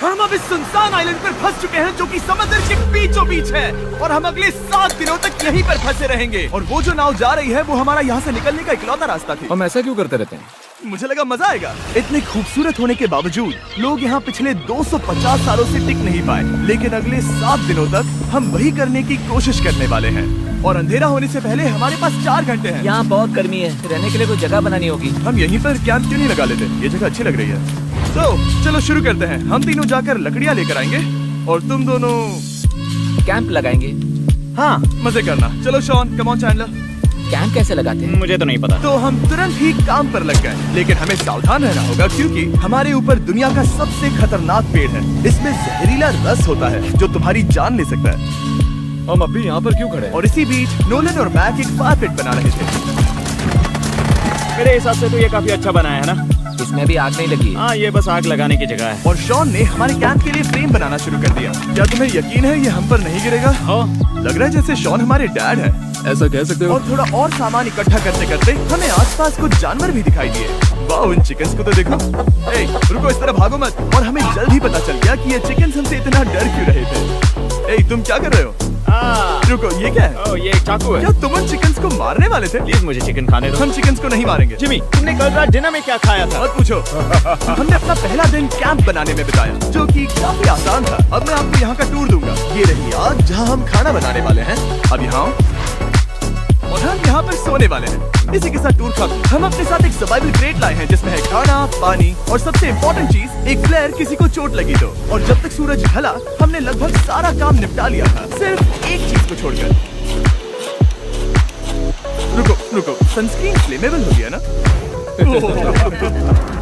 हम अब इस सुनसान आइलैंड पर फंस चुके हैं जो कि समुद्र के बीचों बीच है और हम अगले 7 दिनों तक यहीं पर फंसे रहेंगे। और वो जो नाव जा रही है वो हमारा यहाँ से निकलने का इकलौता रास्ता थी। हम ऐसा क्यों करते रहते हैं? मुझे लगा मजा आएगा। इतने खूबसूरत होने के बावजूद लोग यहाँ पिछले 250 सालों से टिक नहीं पाए, लेकिन अगले 7 दिनों तक हम वही करने की कोशिश करने वाले हैं। और अंधेरा होने से पहले हमारे पास 4 घंटे हैं। यहाँ बहुत गर्मी है, रहने के लिए कोई जगह बनानी होगी। हम यहीं पर कैंप क्यों नहीं लगा लेते? ये जगह अच्छी लग रही है। तो चलो शुरू करते हैं। हम तीनों जाकर लकड़ियाँ लेकर आएंगे और तुम दोनों कैंप लगाएंगे। हाँ, मजे करना। चलो Shawn, come on Chandler. Camp कैसे लगाते हैं? मुझे तो नहीं पता। तो हम तुरंत ही काम पर लग गए, लेकिन हमें सावधान रहना होगा क्योंकि हमारे ऊपर दुनिया का सबसे खतरनाक पेड़ है। इसमें जहरीला रस होता है जो तुम्हारी जान ले सकता है। हम अभी यहाँ पर क्यों खड़े हैं? और इसी बीच नोलन और मैक एक फायर पिट बना रहे थे। मेरे हिसाब से तो ये काफी अच्छा बना है ना? इसमें भी आग नहीं लगी। हाँ, ये बस आग लगाने की जगह है। और शॉन ने हमारे कैंप के लिए फ्रेम बनाना शुरू कर दिया। क्या तुम्हें यकीन है ये हम पर नहीं गिरेगा? हाँ। लग रहा है जैसे शॉन हमारे डैड है। ऐसा कह सकते हो? और थोड़ा और सामान इकट्ठा करते करते हमें आसपास कुछ जानवर भी दिखाई दिए। वाह, इन चिकन्स को तो देखो। ए, रुको, इस तरह भागो मत। और हमें जल्द ही पता चल गया कि ये चिकन्स हमसे इतना डर क्यों रहे थे। ए, तुम क्या कर रहे हो? रुको, ये क्या है? ये एक चाकू है। क्या तुम उन चिकन्स को मारने वाले थे? प्लीज मुझे चिकन खाने दो। हम चिकन्स को नहीं मारेंगे। जिमी, तुमने कल रात डिनर में क्या खाया था? मत पूछो। हमने अपना पहला दिन कैंप बनाने में बिताया, जो कि काफी आसान था। अब मैं आपको यहाँ का टूर दूंगा। ये रही आग जहाँ हम खाना बनाने वाले हैं। अब यहाँ और हम यहाँ पर सोने वाले हैं। इसी के साथ टूर खत्म। हम अपने साथ एक सर्वाइवल क्रेट लाए हैं जिसमें है खाना, पानी और सबसे इम्पोर्टेंट चीज, एक फ्लेयर किसी को चोट लगी तो। और जब तक सूरज ढला हमने लगभग सारा काम निपटा लिया था, सिर्फ एक चीज को छोड़कर। रुको, सनस्क्रीन फ्लेमेबल हो गया ना?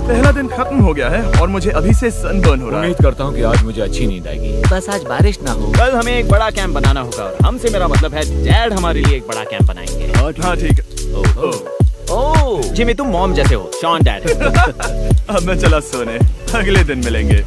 पहला दिन खत्म हो गया है और मुझे अभी से सनबर्न हो रहा है। उम्मीद करता हूँ कि आज मुझे अच्छी नींद आएगी। बस आज बारिश ना हो। कल हमें एक बड़ा कैंप बनाना होगा और हमसे मेरा मतलब है डैड हमारे लिए एक बड़ा कैंप बनाएंगे। हाँ ठीक है। ओह, जिमी तुम मॉम जैसे हो, शॉन डैड। अब मैं चला सोने, अगले दिन मिलेंगे।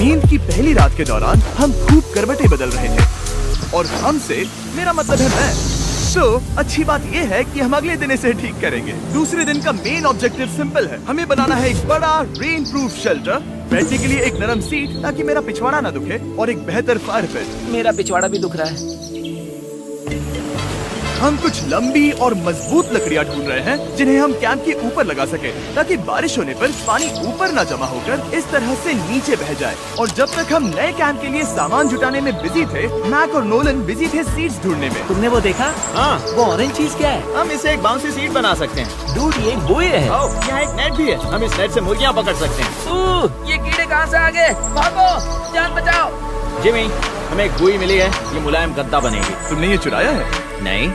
नींद की पहली रात के दौरान हम खूब करवटें बदल रहे थे और हमसे मेरा मतलब है मैं। तो अच्छी बात ये है कि हम अगले दिन इसे ठीक करेंगे। दूसरे दिन का मेन ऑब्जेक्टिव सिंपल है। हमें बनाना है एक बड़ा रेन प्रूफ शेल्टर, बैठने के लिए एक नरम सीट ताकि मेरा पिछवाड़ा ना दुखे, और एक बेहतर फायर पिट। मेरा पिछवाड़ा भी दुख रहा है। हम कुछ लंबी और मजबूत लकड़ियां ढूंढ रहे हैं जिन्हें हम कैंप के ऊपर लगा सके ताकि बारिश होने पर पानी ऊपर न जमा होकर इस तरह से नीचे बह जाए। और जब तक हम नए कैंप के लिए सामान जुटाने में बिजी थे, मैक और नोलन बिजी थे सीड्स ढूंढने में। तुमने वो देखा? हाँ, वो ऑरेंज चीज क्या है? हम इसे एक बाउंसी सीट बना सकते हैं। डूड, ये एक बुए है। यहाँ एक नेट भी है, हम इस नेट से मुर्गियाँ पकड़ सकते हैं। ये कीड़े कहाँ से आ गए? भागो, जान बचाओ। जिमी, हमें एक बुई मिली है, ये मुलायम गद्दा बनेगी। तुमने ये चुराया है? नहीं,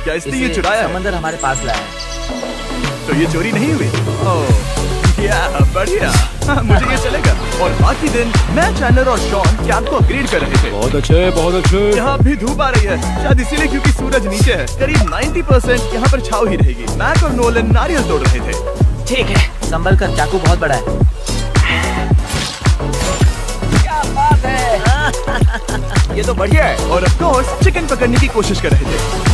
क्या इसने ये चुराया है? समंदर हमारे पास लाया है। तो ये चोरी नहीं हुई? ओह, या बढ़िया। हाँ, मुझे ये चलेगा। और बाकी दिन मैं, चैंडलर और शॉन कैंप को अपग्रेड कर रहे थे। बहुत अच्छे, बहुत अच्छे। यहाँ भी धूप आ रही है, शायद इसीलिए क्योंकि सूरज नीचे है। करीब 90% यहाँ पर छाव ही रहेगी। मैक और नोलन नारियल तोड़ रहे थे। ठीक है, संभल कर, चाकू बहुत बड़ा है। क्या बात है। ये तो बढ़िया है। और ऑफ कोर्स चिकन पकड़ने की कोशिश कर रहे थे।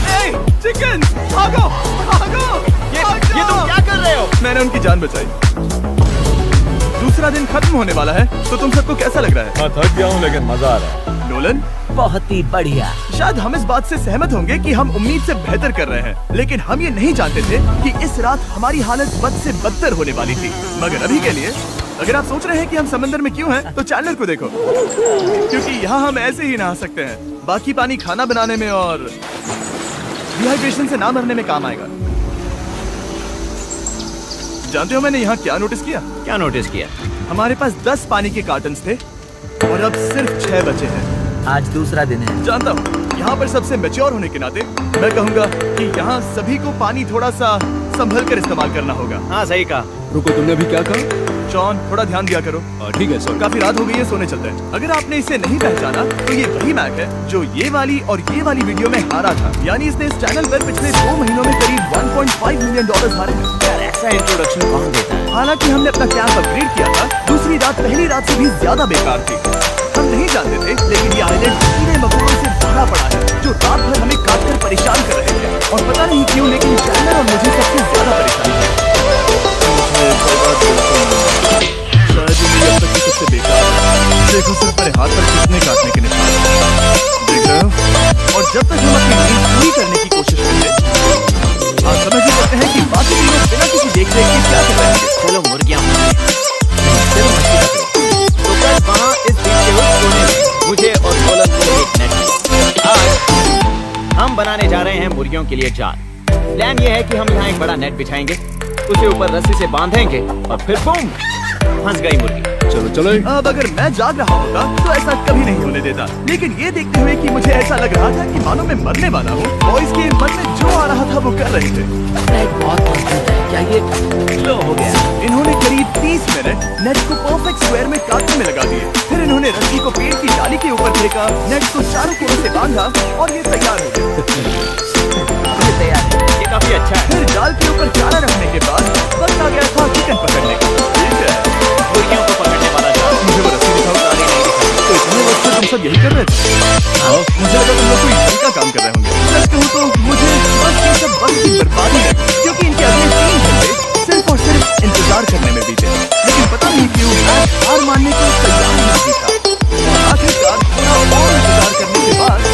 चिकन, भागो, भागो, ये तुम क्या कर रहे हो? मैंने उनकी जान बचाई। दूसरा दिन खत्म होने वाला है, तो तुम सबको कैसा लग रहा है? हाँ, थक गया हूँ लेकिन मजा आ रहा है। नोलन, बहुत ही बढ़िया। शायद हम इस बात से सहमत होंगे कि हम उम्मीद से बेहतर कर रहे हैं, लेकिन हम ये नहीं जानते थे कि इस रात हमारी हालत बद से बदतर होने वाली थी। मगर अभी के लिए अगर आप सोच रहे हैं कि हम समंदर में क्यों हैं, तो चैंडलर को देखो, क्योंकि यहाँ हम ऐसे ही नहा सकते हैं। बाकी पानी खाना बनाने में और डिहाइड्रेशन से ना मरने में काम आएगा। जानते हो मैंने यहाँ क्या नोटिस किया? क्या नोटिस किया? हमारे पास 10 पानी के कार्टन्स थे और अब सिर्फ 6 बचे हैं। आज दूसरा दिन है। जानता हूँ, यहाँ पर सबसे मैच्योर होने के नाते मैं कहूँगा कि यहाँ सभी को पानी थोड़ा सा संभल कर इस्तेमाल करना होगा। हाँ, सही कहा। रुको, तुमने अभी क्या कहा? जॉन, थोड़ा ध्यान दिया करो। ठीक है सर। काफी रात हो गई है, सोने चलते हैं। अगर आपने इसे नहीं पहचाना तो ये वही मैक है जो ये वाली और ये वाली वीडियो में हारा था। यानी इसने इस चैनल पर पिछले 2 महीनों में करीब $1.5 मिलियन हारे हैं। यार, ऐसा इंट्रोडक्शन कौन देता है? हालांकि हमने अपना कैंप अपग्रेड किया था, दूसरी रात पहली रात से भी ज्यादा बेकार थी। हम नहीं जानते थे, लेकिन ये आइलैंड कीड़े मकोड़ों से भरा पड़ा है जो रात भर हमें काट कर परेशान कर रहे थे। और पता नहीं क्यों, लेकिन चैंडलर और मुझे सबसे ज्यादा परेशानी है। शायद ये मेरी अब तक की सबसे बेकार है। हैं मुर्गियों के लिए जाल। प्लान ये है कि हम यहाँ एक बड़ा नेट बिछाएंगे, उसे ऊपर रस्सी से बांधेंगे और फिर बूम, फंस गई मुर्गी। चलो चलो। अब अगर मैं जाग रहा होता तो ऐसा कभी नहीं होने देता, लेकिन ये देखते हुए कि मुझे ऐसा लग रहा था कि मानो मैं मरने वाला हूँ, बॉयज के मन में जो आ रहा था वो कर रहे थे। नेट बहुत मजबूत है, क्या ये लो हो गया? इन्होंने करीब 30 मिनट नेट को परफेक्ट स्क्वायर में काटने में लगा दिए। फिर इन्होंने रस्सी को पेड़ की डाली के ऊपर फेंका, नेट को चारों कोनों से बांधा और ये तैयार हो गया। तैयार है। ये काफी अच्छा है। फिर जाल के ऊपर चारा रखने के बाद वक्त आ गया था चिकन पकड़ने का। ठीक है, मुर्गियों को पकड़ने वाला जाल। मुझे वो रस्सी दिखाओ। तो इतने वक्त से तुम सब यही कर रहे थे? मुझे लगा तुम लोग कोई इसी का काम कर रहे होंगे। सच कहूँ तो मुझे बस ये सब वक्त की बर्बादी लगी, क्योंकि इनके अगले 3 घंटे सिर्फ और सिर्फ इंतजार करने में बीते। लेकिन पता नहीं क्यों मैं हार मानने को तैयार नहीं था। आखिरकार थोड़ा और इंतजार करने के बाद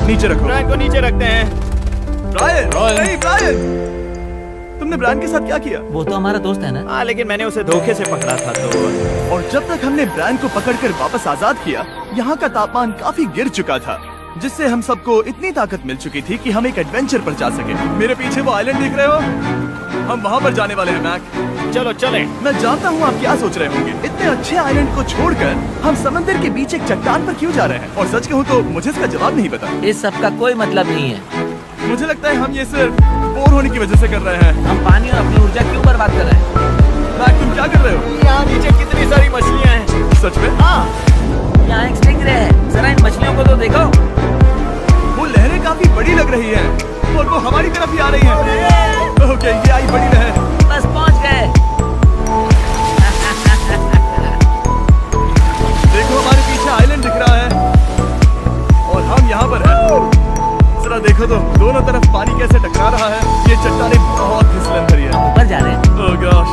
नीचे रखो। ब्रायन को नीचे रखते हैं। ब्रायन, नहीं ब्रायन, तुमने ब्रायन के साथ क्या किया? वो तो हमारा दोस्त है ना। हाँ, लेकिन मैंने उसे धोखे से पकड़ा था तो। और जब तक हमने ब्रायन को पकड़कर वापस आजाद किया, यहाँ का तापमान काफी गिर चुका था, जिससे हम सबको इतनी ताकत मिल चुकी थी कि हम एक एडवेंचर पर जा सके। मेरे पीछे वो आइलैंड देख रहे हो? हम वहाँ पर जाने वाले हैं मैक। चलो चले। मैं जानता हूँ आप क्या सोच रहे होंगे, इतने अच्छे आइलैंड को छोड़कर हम समंदर के बीच एक चट्टान पर क्यों जा रहे हैं? और सच कहूँ तो मुझे इसका जवाब नहीं पता। इस सब का कोई मतलब नहीं है। मुझे लगता है हम ये सिर्फ बोर होने की वजह से कर रहे हैं। हम पानी और अपनी ऊर्जा क्यों बर्बाद कर रहे हैं? मैक, तुम क्या कर रहे हो? यहाँ नीचे कितनी सारी मछलियाँ हैं। सच में? हाँ, यहाँ एक स्टिंगरे है, जरा इन मछलियों को तो देखो। वो लहरें काफी बड़ी लग रही हैं और वो हमारी तरफ ही आ रही हैं। ओके, ये आई बड़ी लहर। बस पहुँच गए। देखो हमारे पीछे आइलैंड दिख रहा है और हम यहाँ पर हैं। जरा देखो तो दोनों तरफ पानी कैसे टकरा रहा है। ये चट्टानें बहुत फिसलन भरी है। ऊपर जा रहे हैं। ओह गॉश,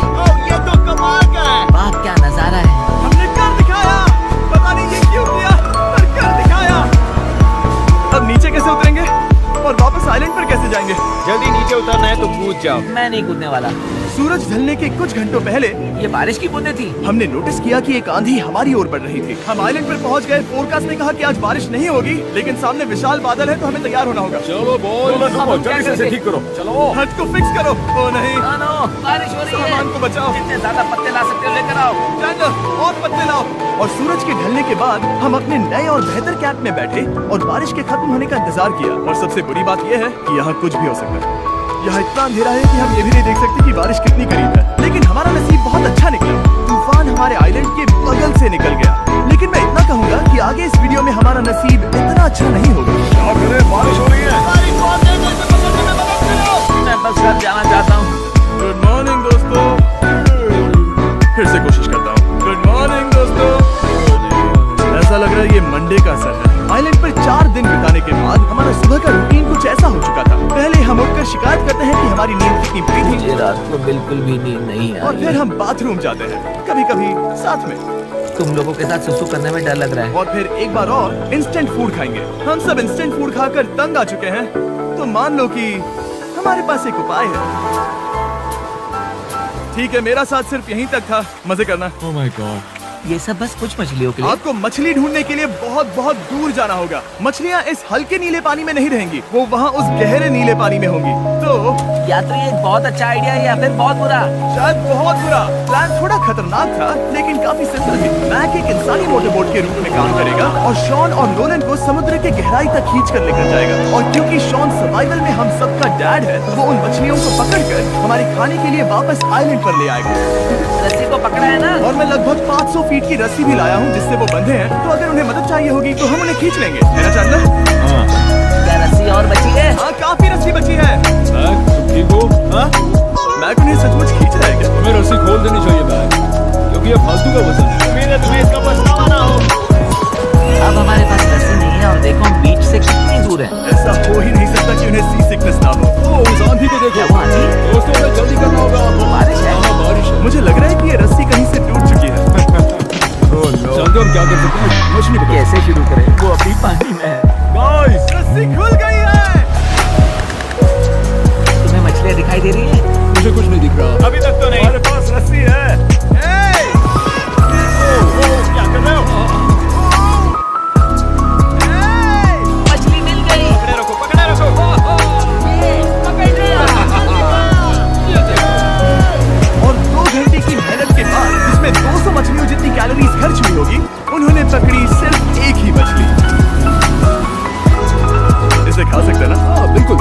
ये तो कमाल का है। वाह क्या नजारा है। हमने कर दिखाया। पता नहीं ये क्यों किया, पर कर दिखाया। अब नीचे कैसे उतरेंगे और वापस आइलैंड पर कैसे जाएंगे? जल्दी नीचे उतरना है तो कूद जाओ। मैं नहीं कूदने वाला। सूरज ढलने के कुछ घंटों पहले ये बारिश की बूंदें थी। हमने नोटिस किया कि एक आंधी हमारी ओर बढ़ रही थी। हम आइलैंड पर पहुंच गए। फोरकास्ट ने कहा कि आज बारिश नहीं होगी, लेकिन सामने विशाल बादल है तो हमें तैयार होना होगा। चलो बॉय, जल्दी से ठीक करो। चलो। हट को फिक्स करो। ओ नहीं, नो, बारिश हो रही है। सामान को बचाओ। जितने ज्यादा पत्ते ला सकते हो लेकर आओ। चलो और पत्ते लाओ। और सूरज के ढलने के बाद हम अपने नए और बेहतर कैंप में बैठे और बारिश के खत्म होने का इंतजार किया। और सबसे बुरी बात यह है कि यहाँ कुछ भी हो सकता है। यहाँ इतना अंधेरा है कि हम ये भी नहीं देख सकते कि बारिश कितनी करीब है। लेकिन हमारा नसीब बहुत अच्छा निकला। तूफान हमारे आइलैंड के बगल से निकल गया। लेकिन मैं इतना कहूँगा कि आगे इस वीडियो में हमारा नसीब इतना अच्छा नहीं होगा। क्या करें, बारिश हो रही है। मैं बस घर जाना चाहता हूँ। गुड मॉर्निंग दोस्तों। फिर से कोशिश करता हूँ। गुड मॉर्निंग दोस्तों। ऐसा लग रहा है ये मंडे का असर है। आइलैंड पर 4 दिन बिताने के बाद हमारा सुबह का रूटीन कुछ ऐसा हो चुका था। पहले हम उठकर शिकायत करते हैं कि हमारी नींद कितनी बुरी थी, मुझे रात को बिल्कुल भी नींद नहीं और आई। फिर हम बाथरूम जाते हैं, कभी कभी साथ में, तुम लोगों के साथ सुसु करने में डर लग रहा है। और फिर एक बार और इंस्टेंट फूड खाएंगे। हम सब इंस्टेंट फूड खाकर तंग आ चुके हैं, तो मान लो कि हमारे पास एक उपाय है। ठीक है, मेरा साथ सिर्फ यहीं तक था। मजे करना। Oh my God. ये सब बस कुछ मछलियों के लिए। आपको मछली ढूंढने के लिए बहुत बहुत दूर जाना होगा। मछलियाँ इस हल्के नीले पानी में नहीं रहेंगी, वो वहाँ उस गहरे नीले पानी में होंगी। तो या तो ये एक बहुत अच्छा आइडिया है या फिर बहुत बुरा। शायद बहुत बुरा। प्लान थोड़ा खतरनाक था, लेकिन काफी सिंपल भी। मैक एक इंसानी मोटरबोट के रूप में काम करेगा और शॉन और नोलन को समुद्र के गहराई तक खींच कर लेकर जाएगा। और क्योंकि शॉन सर्वाइवल में हम सबका डैड है, वो उन मछलियों को पकड़कर हमारे खाने के लिए वापस आइलैंड पर ले आएगा। रस्सी को पकड़ा है ना? और मैं लगभग 500 फीट की रस्सी भी लाया हूँ जिससे वो बंधे हैं, तो अगर उन्हें मदद चाहिए होगी तो हम उन्हें खींच लेंगे, है ना चांदा? हाँ। क्या रस्सी और बची है? हाँ, काफी रस्सी बची है। बैग, तुम ठीक हो? हाँ? मैक उन्हें सचमुच खींच रहा है क्या? हमें रस्सी खोल देनी चाहिए बैग, क्योंकि ये फालतू का वजन है। उम्मीद है तुम्हें इसका पछतावा ना हो। अब हमारे पास रस्सी नहीं है और देखो हम बीच से कितनी दूर है। ऐसा हो ही नहीं सकता कि उन्हें सी सिकनेस ना हो। ओ, उस आंधी को देखो। क्या वो आंधी? दोस्तों, हमें जल्दी करना होगा। मुझे लग रहा है कि ये रस्सी कहीं से टूट चुकी है। जानते हो हम क्या कर सकते हैं? मछली पकड़। कैसे शुरू करें? वो अभी पानी में है। गाइस, रस्सी खुल गई है। तुम्हें मछलियाँ दिखाई दे रही हैं? मुझे कुछ नहीं दिख रहा। अभी तक तो नहीं। हमारे पास रस्सी है। Hey! क्या कर रहे हो? Hey! मछली मिल गई। पकड़े रखो, पकड़े रखो। पकड़ लिया। और 2 घंटे की मेहनत के बाद जिसमें 200 मछलियों जितनी कैलोरीज खर्च हुई होगी, उन्होंने पकड़ी सिर्फ एक ही मछली। इसे खा सकते हैं ना? हाँ बिल्कुल।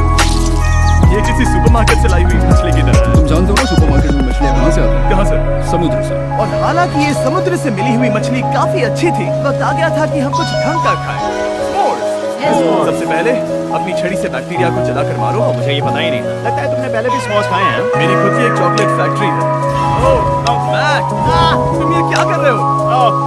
ये किसी सुपरमार्केट से लाई हुई मछली की तरह है। तुम जानते हो ना सुपरमार्केट में मछलियाँ कहाँ से आती हैं? कहाँ से? समुद्र से। और हालांकि ये समुद्र से मिली हुई मछली काफी अच्छी थी, वक्त आ गया था कि हम कुछ ढंग का खाएं। S'mores। सबसे पहले अपनी छड़ी से बैक्टीरिया को जलाकर मारो। मुझे ये पता ही नहीं था। लगता है तुमने पहले भी s'mores खाए हैं। मेरी खुद की एक चॉकलेट फैक्ट्री है। मैक, तुम ये क्या कर रहे हो?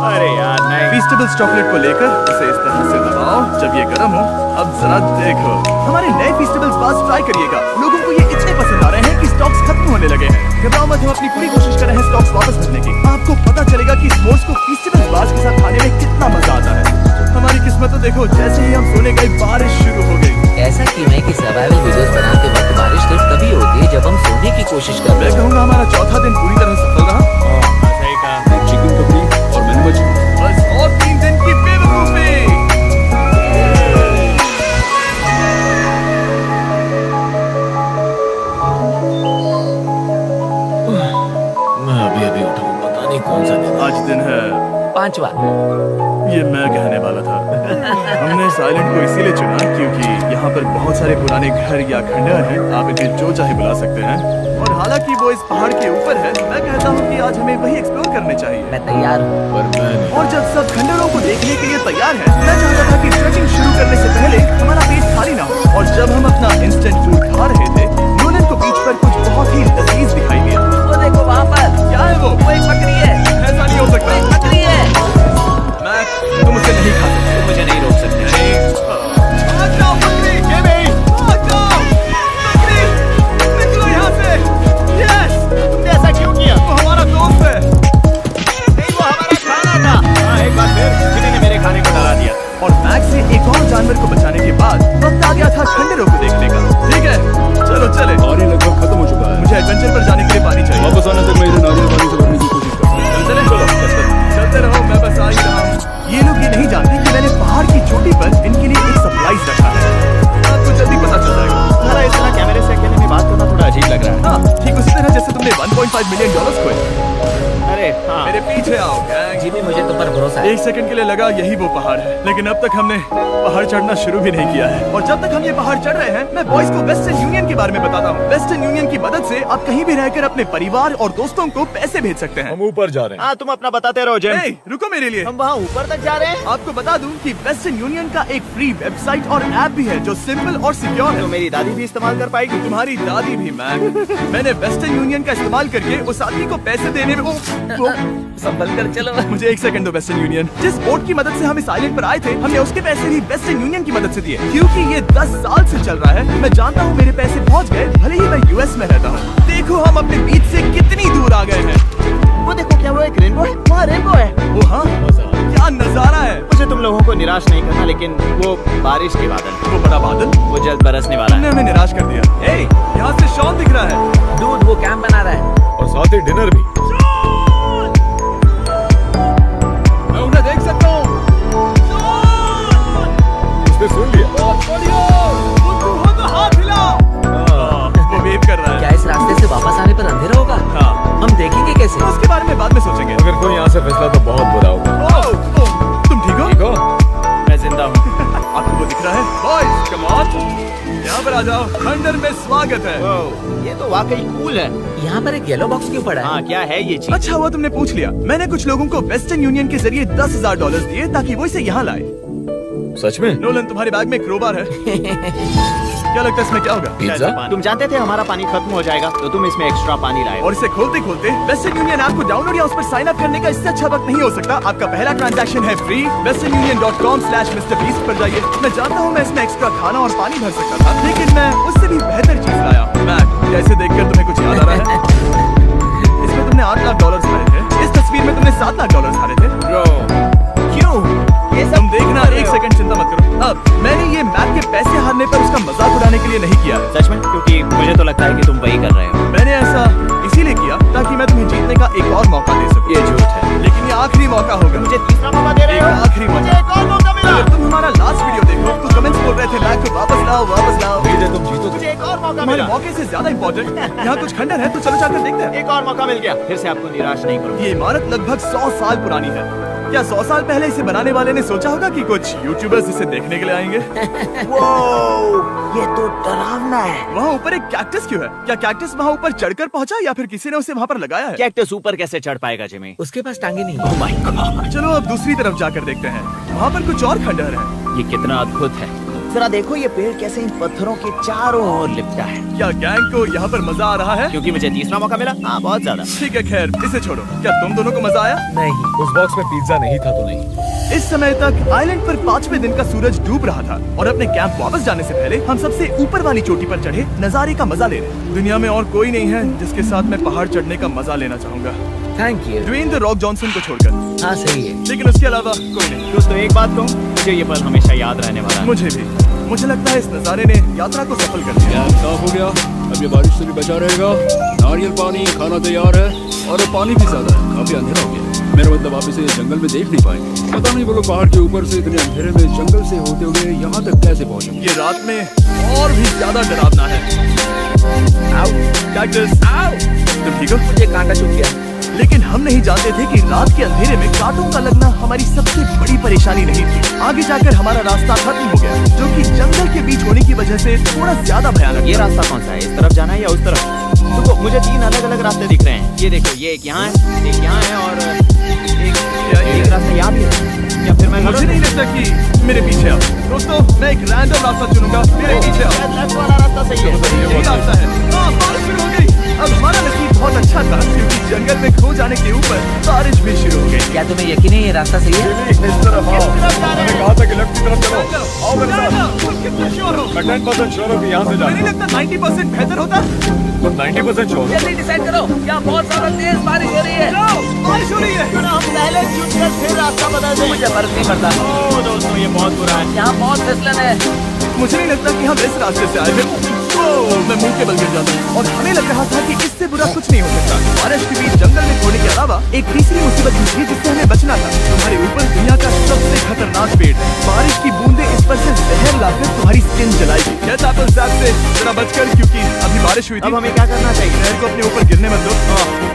अरे यार नहीं। फीस्टेबल्स चॉकलेट को लेकर इसे इस तरह से दबाओ। जब ये गर्म हो, अब जरा देखो। हमारे नए फीस्टेबल्स बार्स ट्राई करिएगा। लोगों को ये इतने पसंद आ रहे हैं कि स्टॉक्स खत्म होने लगे हैं। घबराओ मत, हम अपनी पूरी कोशिश कर रहे हैं स्टॉक्स वापस भरने की। आपको पता चलेगा कि s'mores को फीस्टेबल्स बार्स के साथ खाने में कितना मजा आता है। हमारी किस्मत तो देखो, जैसे ही हम सोने गए बारिश शुरू हो गई। ऐसा क्यों है कि सर्वाइवल वीडियोस बनाते वक्त बारिश सिर्फ तभी होती है जब हम सोने की कोशिश करते मैं हैं। कहूँगा हमारा चौथा दिन पूरी तरह सफल रहा। सही कहा। एक चिकन पकड़ी और मैंने मछली। बस और 3 दिन की बेवकूफी। मैं अभी उठा हूँ, पता नहीं कौन सा दिन। आज दिन है 5वां। ये मैं कहने वाला था। हमने इस आइलैंड को इसीलिए चुना क्योंकि यहाँ पर बहुत सारे पुराने घर या खंडहर हैं। आप इन्हें जो चाहे बुला सकते हैं। और हालांकि वो इस पहाड़ के ऊपर है, मैं कहता हूँ कि आज हमें वही एक्सप्लोर करने चाहिए। मैं तैयार हूँ। पर मैं नहीं। और जब सब खंडहरों को देखने के लिए तैयार हैं, मैं चाहता था कि ट्रेकिंग शुरू करने से पहले हमारा पेट खाली ना हो। और जब हम अपना इंस्टेंट फूड खा रहे थे, नोलन को बीच पर कुछ बहुत ही लजीज दिखाई दिया। वो देखो वहाँ पर। क्या है वो? वो एक बकरी है। ऐसा नहीं हो सकता। एक बकरी है। मैं तुम उसे नहीं खा सकते। तुम मुझे नहीं रोक सकते। आ जाओ बकरी, ये नहीं। आ जाओ बकरी, निकलो यहाँ से। यस, तुमने ऐसा क्यों किया? वो हमारा दोस्त है। नहीं, वो हमारा खाना था। हाँ, एक बार फिर किसी ने मेरे खाने को डरा दिया। और मैक्स से एक और जानवर को बचाने के बाद वक्त आ गया था खंडहरों को देखने का। ठीक है, चलो चले। पानी लगभग खत्म हो चुका है। मुझे एडवेंचर पर जाने के लिए पानी चाहिए। वापस आने तक मैं इन्हें नारियल पानी से भरने की कोशिश करता हूँ। चलते रहो, चलते रहो, मैं बस आ ही रहा हूँ। ये लोग ये नहीं जानते कि मैंने पहाड़ की चोटी पर इनके लिए एक सरप्राइज रखा है। आपको जल्दी पता चल जाएगा। तुम्हारा इस तरह कैमरे से अकेले में बात करना थोड़ा अजीब लग रहा है। हाँ, ठीक उसी तरह जैसे तुमने $1.5 मिलियन खोए। अरे हाँ। मेरे पीछे आओ गैंग। जी भी मुझे तुम पर भरोसा है। 1 सेकंड के लिए लगा यही वो पहाड़ है, लेकिन अब तक हमने पहाड़ चढ़ना शुरू भी नहीं किया है। और जब तक हम ये पहाड़ चढ़ रहे हैं, मैं बॉयज को वेस्टर्न यूनियन के बारे में बताता हूँ। वेस्टर्न यूनियन की मदद से आप कहीं भी रहकर अपने परिवार और दोस्तों को पैसे भेज सकते हैं। हम ऊपर जा रहे हैं। हाँ, तुम अपना बताते रहो जेम। Hey, रुको मेरे लिए। हम वहाँ ऊपर तक जा रहे हैं। आपको बता दूं कि वेस्टर्न यूनियन का एक फ्री वेबसाइट और ऐप भी है जो सिंपल और सिक्योर है। तो मेरी दादी भी इस्तेमाल कर पाएगी। तुम्हारी दादी भी मैक। मैंने वेस्टर्न यूनियन का इस्तेमाल करके उस आदमी को पैसे देने में संभल कर चलो। मुझे 1 सेकंड दो। वेस्टर्न यूनियन, जिस बोट की मदद से हम इस आइलैंड पर आए थे, हमने उसके पैसे भी वेस्टर्न यूनियन की मदद से दिए। क्योंकि ये 10 साल से चल रहा है, मैं जानता हूँ मेरे पैसे पहुँच गए, भले ही मैं यूएस में रहता हूँ। देखो हम अपने बीच से कितनी दूर आ गए हैं। वो देखो, क्या वो एक रेनबो है? वहाँ रेनबो है। वो हाँ, क्या नजारा है। मुझे तुम लोगों को निराश नहीं करना, लेकिन वो बारिश के बादल, वो बड़ा बादल, वो जल्द बरसने वाला तुमने है। हमें निराश कर दिया। ए, यहाँ से शॉन दिख रहा है। दूध वो कैंप बना रहा है। और साथ ही डिनर भी। मैं उन्हें देख सकता हूँ। उसने सुन लिया। हाथ हिलाओ। वो वेव कर रहा है। क्या इस रास्ते से वापस आने पर अंधेरा होगा? हाँ, हम देखेंगे कैसे? उसके बारे में बाद में सोचेंगे। अगर कोई यहाँ से फिसला तो बहुत बुरा होगा। तुम ठीक हो? ठीक हो? मैं जिंदा हूँ। आपको वो दिख रहा है? बॉयज, कम ऑन, यहाँ पर आ जाओ। खंडर में स्वागत है। ओह, ये तो वाकई कूल है। यहाँ पर एक येलो बॉक्स क्यों पड़ा है? हाँ, क्या है ये चीज? अच्छा हुआ तुमने पूछ लिया। मैंने कुछ लोगों को वेस्टर्न यूनियन के जरिए $10,000 दिए ताकि वो इसे यहाँ लाए। सच में? नोलन, तुम्हारे बैग में क्रोबार है। क्या लगता है इसमें क्या होगा? पिज्जा? तुम जानते थे हमारा पानी खत्म हो जाएगा, तो तुम इसमें एक्स्ट्रा पानी लाए। और इसे खोलते खोलते वेस्टर्न यूनियन ऐप को डाउनलोड या उस पर साइन अप करने का इससे अच्छा वक्त नहीं हो सकता। आपका पहला ट्रांजैक्शन है फ्री। westernunion.com/MrBeast पर जाइए। मैं जानता हूँ मैं इसमें एक्स्ट्रा खाना और पानी भर सकता था, लेकिन मैं उससे भी बेहतर चीज लाया। मैक, क्या इसे देखकर तुम्हें कुछ याद आ रहा है? में तुमने $8 लाख हारे थे, इस तस्वीर में तुमने $7 लाख हारे थे। ब्रो क्यों? ये सब तुम देखना, एक सेकंड चिंता मत करो। अब मैंने ये मैच के पैसे हारने पर उसका मजाक उड़ाने के लिए नहीं किया। सच में? क्योंकि मुझे तो लगता है कि तुम वही कर रहे हो। मैंने ऐसा इसीलिए किया ताकि मैं तुम्हें जीतने का एक और मौका दे सकूं। ये झूठ है। लेकिन ये आखिरी मौका होगा। मुझे तीसरा मौका दे रहे एक हो? आखिरी मुझे मौका। एक और मौका मिला। अगर तुम हमारा लास्ट वीडियो देखो तो कमेंट्स बोल रहे थे मैच को वापस लाओ, वापस लाओ। तुम जीतोगे। मुझे एक और मौका हमारे मिला। मौके से ज्यादा इंपॉर्टेंट यहाँ कुछ खंडर है, तो चलो जाकर देखते हैं। एक और मौका मिल गया। फिर से आपको निराश नहीं करूंगा। ये इमारत लगभग 100 साल पुरानी है। क्या 100 साल पहले इसे बनाने वाले ने सोचा होगा कि कुछ यूट्यूबर्स इसे देखने के लिए आएंगे? ये तो डरावना है। वहाँ ऊपर एक कैक्टस क्यों है? क्या कैक्टस वहाँ ऊपर चढ़कर पहुँचा या फिर किसी ने उसे वहाँ पर लगाया है? कैक्टस ऊपर कैसे चढ़ पाएगा जिमी? उसके पास टांगे नहीं ओह माय गॉड, चलो अब दूसरी तरफ जाकर देखते हैं। वहाँ पर कुछ और खंडहर हैं। ये कितना अद्भुत है। जरा देखो ये पेड़ कैसे इन पत्थरों के चारों ओर लिपटा है। क्या गैंग को यहाँ पर मजा आ रहा है? क्योंकि मुझे तीसरा मौका मिला। हाँ, बहुत ज्यादा। ठीक है, खैर इसे छोड़ो। क्या तुम दोनों को मजा आया? नहीं। उस बॉक्स में पिज्जा नहीं था तो नहीं। इस समय तक आइलैंड पर 5वें दिन का सूरज डूब रहा था और अपने कैंप वापस जाने से पहले हम सबसे ऊपर वाली चोटी पर चढ़े नजारे का मजा ले रहे। दुनिया में और कोई नहीं है जिसके साथ मैं पहाड़ चढ़ने का मजा लेना चाहूंगा, thank you. Dwayne the Rock Johnson को छोड़कर। हाँ सही है। लेकिन उसके अलावा कोई नहीं। दोस्तों एक बात कहूँ, मुझे ये पल हमेशा याद रहने वाला है। मुझे भी। मुझे लगता है इस नजारे ने यात्रा को सफल कर दिया। कैंप साफ हो गया। अब ये बारिश से भी बचा रहेगा। नारियल पानी, खाना तैयार है और पानी भी ज्यादा है। काफी अंधेरा हो गया। मेरा मतलब आप इसे जंगल में देख नहीं पाएंगे। पता नहीं वो लोग पहाड़ के ऊपर से इतने अंधेरे में जंगल से होते हुए यहाँ तक कैसे पहुँचे। ये रात में और भी ज्यादा डरावना है। आओ, कैक्टस, आओ। तुम ठीक हो? मुझे कांटा चुभ गया। लेकिन हम नहीं जानते थे कि रात के अंधेरे में कांटों का लगना हमारी सबसे बड़ी परेशानी नहीं थी। आगे जाकर हमारा रास्ता खत्म हो गया, जो कि जंगल के बीच होने की वजह से थोड़ा ज्यादा भयानक। ये रास्ता कौन सा है? इस तरफ जाना है या उस तरफ? देखो मुझे 3 अलग अलग रास्ते दिख रहे हैं। ये देखो, ये एक यहाँ है, एक यहाँ है और एक रास्ता यहाँ भी है। या फिर मैं मुझे नहीं लगता कि मेरे पीछे आओ। दोस्तों, मैं एक रैंडम रास्ता चुनूंगा। मेरे पीछे आओ। लेफ्ट वाला रास्ता सही है। यही रास्ता है। बारिश शुरू हो गई। अब हमारा नसीब बहुत अच्छा था क्योंकि जंगल में खो जाने के ऊपर बारिश भी शुरू हो गई। क्या तुम्हें यकीन है ये रास्ता सही है? इस तरफ आओ। मैंने कहा था कि लेफ्ट की तरफ चलो। आओ मेरे साथ। तुम कितना श्योर हो? मैं 10% श्योर हूँ कि यहाँ से मुझे नहीं जाना। लगता 90% बेहतर होता। तुम 90% श्योर हो। जल्दी डिसाइड करो। यहाँ बहुत ज्यादा तेज बारिश हो रही है। जाओ, बारिश हो रही है। हम पहले चुनकर फिर रास्ता बदल दें। मुझे फर्क नहीं पड़ता। ओह दोस्तों, ये बहुत बुरा है। यहाँ बहुत फिसलन है। मुझे नहीं लगता कि हम इस रास्ते से आए थे। ओह, मैं मुंह के बल गिर जाता और हमें लग रहा था कि इससे बुरा कुछ नहीं हो सकता। बारिश के बीच जंगल में खोने के अलावा एक तीसरी मुसीबत भी थी जिससे हमें बचना था। तुम्हारे ऊपर दुनिया का सबसे खतरनाक पेड़ है। बारिश की बूंदें इस पर से जहर लाकर तुम्हारी स्किन जलाएगी। Get apple sap से जरा बचकर, क्योंकि अभी बारिश हुई थी। अब हमें क्या करना चाहिए? शहर को अपने ऊपर गिरने मत दो।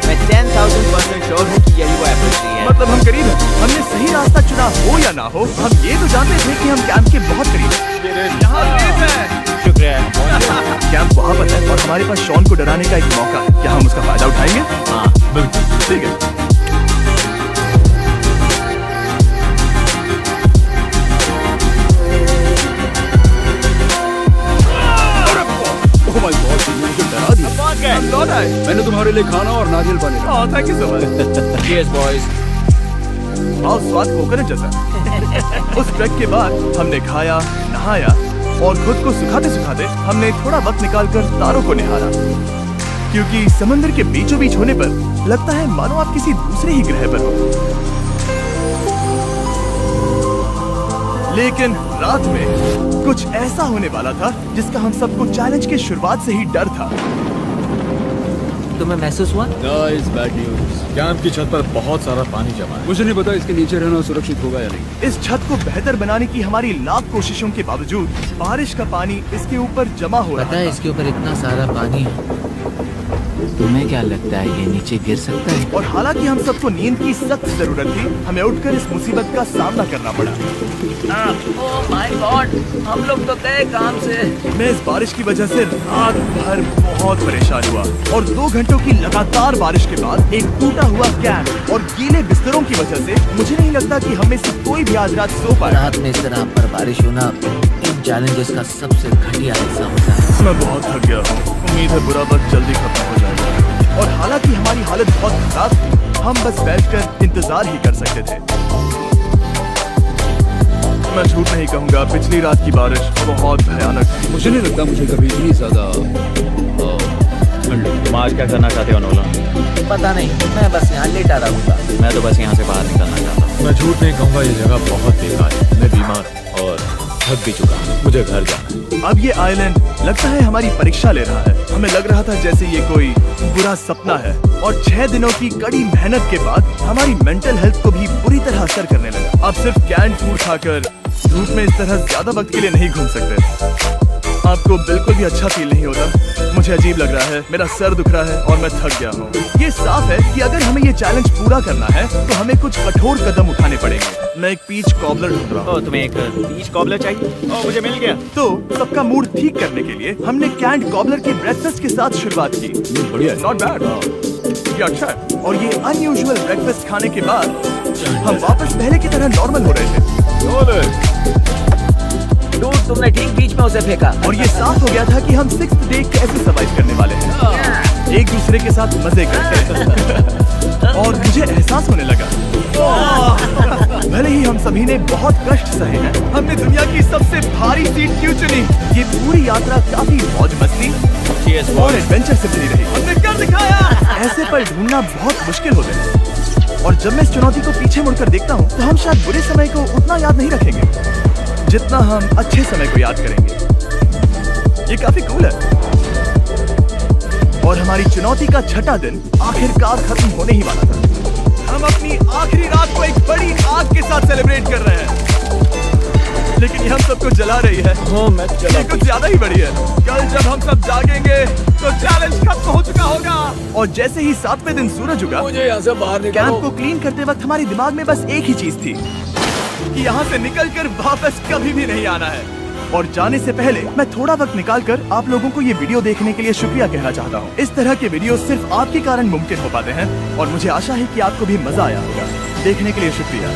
मैं 10,000% श्योर हूँ कि यही वो एप्पल ट्री है। मतलब हम करीब हैं। हमने सही रास्ता चुना हो या ना हो, हम ये तो जानते थे कि हम कैंप के बहुत करीब हैं। यहाँ तेज है। शुक्रिया। कैंप वहाँ पर है और हमारे पास शॉन को डराने का एक मौका है। क्या हम उसका फायदा उठाएंगे? हाँ बिल्कुल। ठीक है। ओह माय गॉड, तुमने मुझे डरा दिया। पहुंच गए। हम लौट आए। मैंने तुम्हारे लिए खाना और नारियल पानी रखा। Oh, thank you so much. Cheers boys। और स्वाद कोकोनट जैसा। उस ट्रैक के बाद हमने खाया, नहाया और खुद को सुखाते सुखाते हमने थोड़ा वक्त निकालकर तारों को निहारा, क्योंकि समंदर के बीचों बीच होने पर लगता है मानो आप किसी दूसरे ही ग्रह पर हो। लेकिन रात में कुछ ऐसा होने वाला था जिसका हम सबको चैलेंज के शुरुआत से ही डर था। तुम्हें महसूस हुआ? Guys, bad news. कैंप की छत पर बहुत सारा पानी जमा है। मुझे नहीं पता इसके नीचे रहना सुरक्षित होगा या नहीं। इस छत को बेहतर बनाने की हमारी लाख कोशिशों के बावजूद बारिश का पानी इसके ऊपर जमा हो रहा पता है था। इसके ऊपर इतना सारा पानी है। तुम्हें क्या लगता है ये नीचे गिर सकता है? और हालांकि हम सबको नींद की सख्त जरूरत थी, हमें उठकर इस मुसीबत का सामना करना पड़ा। ओह माय गॉड, हम लोग तो गए काम से। मैं इस बारिश की वजह से रात भर बहुत परेशान हुआ और 2 घंटों की लगातार बारिश के बाद एक टूटा हुआ कैंप और गीले बिस्तरों की वजह से मुझे नहीं लगता कि हम में से कोई भी आज रात सो पाया। रात में इस तरह पर बारिश होना इन चैलेंजेस का सबसे घटिया हिस्सा होता है। मैं बहुत थक गया हूँ। उम्मीद है बुरा वक्त जल्दी खत्म हो जाएगा। और हालांकि हमारी हालत बहुत खराब थी, हम बस बैठकर इंतजार ही कर सकते थे। मैं झूठ नहीं कहूँगा, पिछली रात की बारिश बहुत भयानक थी। मुझे नहीं लगता मुझे कभी इतनी ज्यादा ठंड लगी। तुम आज क्या करना चाहते हो नोलन? पता नहीं, मैं बस यहाँ लेटा रहूंगा। मैं तो बस यहाँ से बाहर निकलना चाहता हूँ। मैं झूठ नहीं कहूँगा, ये जगह बहुत बेकार है। मैं बीमार हूँ और थक भी चुका हूँ। मुझे घर जाना है। अब ये आइलैंड लगता है हमारी परीक्षा ले रहा है। हमें लग रहा था जैसे ये कोई बुरा सपना है, और 6 दिनों की कड़ी मेहनत के बाद हमारी मेंटल हेल्थ को भी बुरी तरह असर करने लगा। अब सिर्फ कैंड फूड खाकर धूप में इस तरह ज्यादा वक्त के लिए नहीं घूम सकते। आपको बिल्कुल भी अच्छा फील नहीं होता। मुझे अजीब लग रहा है, मेरा सर दुख रहा है और मैं थक गया हूँ। ये साफ है कि अगर हमें ये चैलेंज पूरा करना है तो हमें कुछ कठोर कदम उठाने पड़ेंगे। मैं एक पीच कॉबलर ढूंढ रहा हूँ। तुम्हें एक बीच कॉबलर चाहिए? मुझे मिल गया। तो सबका मूड ठीक करने के लिए हमने कैंड कॉबलर के ब्रेकफास्ट के साथ शुरुआत की। बढ़िया है। नॉट बैड, ये अच्छा है। और ये अनयूजुअल ब्रेकफास्ट खाने के बाद हम वापस पहले की तरह नॉर्मल हो रहे थे। डूड, तुमने ठीक बीच में उसे फेंका। और ये साफ हो गया था कि हम 6th डे कैसे सर्वाइव करने वाले हैं, एक दूसरे के साथ मजे करके। और मुझे एहसास होने लगा, भले ही हम सभी ने बहुत कष्ट सहे हैं, हमने दुनिया की सबसे भारी सीट क्यों चुनी। ये पूरी यात्रा काफी मौज मस्ती और एडवेंचर से भरी रही। हमने कर दिखाया। ऐसे पल ढूंढना बहुत मुश्किल होते हैं, और जब मैं इस चुनौती को पीछे मुड़कर देखता हूँ तो हम शायद बुरे समय को उतना याद नहीं रखेंगे जितना हम अच्छे समय को याद करेंगे। ये काफी कूल है। और हमारी चुनौती का 6ठा दिन आखिरकार खत्म होने ही वाला था। हम अपनी आखिरी रात को एक बड़ी आग के साथ सेलिब्रेट कर रहे हैं, लेकिन ये हम सबको जला रही है। ये कुछ ज्यादा ही बड़ी है। कल जब हम सब जागेंगे तो चैलेंज खत्म हो चुका होगा। और जैसे ही 7वें दिन सूरज उगा, मुझे यहाँ से बाहर कैंप निकालो। को क्लीन करते वक्त हमारे दिमाग में बस एक ही चीज थी कि यहाँ से निकलकर वापस कभी भी नहीं आना है। और जाने से पहले मैं थोड़ा वक्त निकालकर आप लोगों को ये वीडियो देखने के लिए शुक्रिया कहना चाहता हूँ। इस तरह के वीडियो सिर्फ आपके कारण मुमकिन हो पाते हैं, और मुझे आशा है कि आपको भी मजा आया होगा। देखने के लिए शुक्रिया।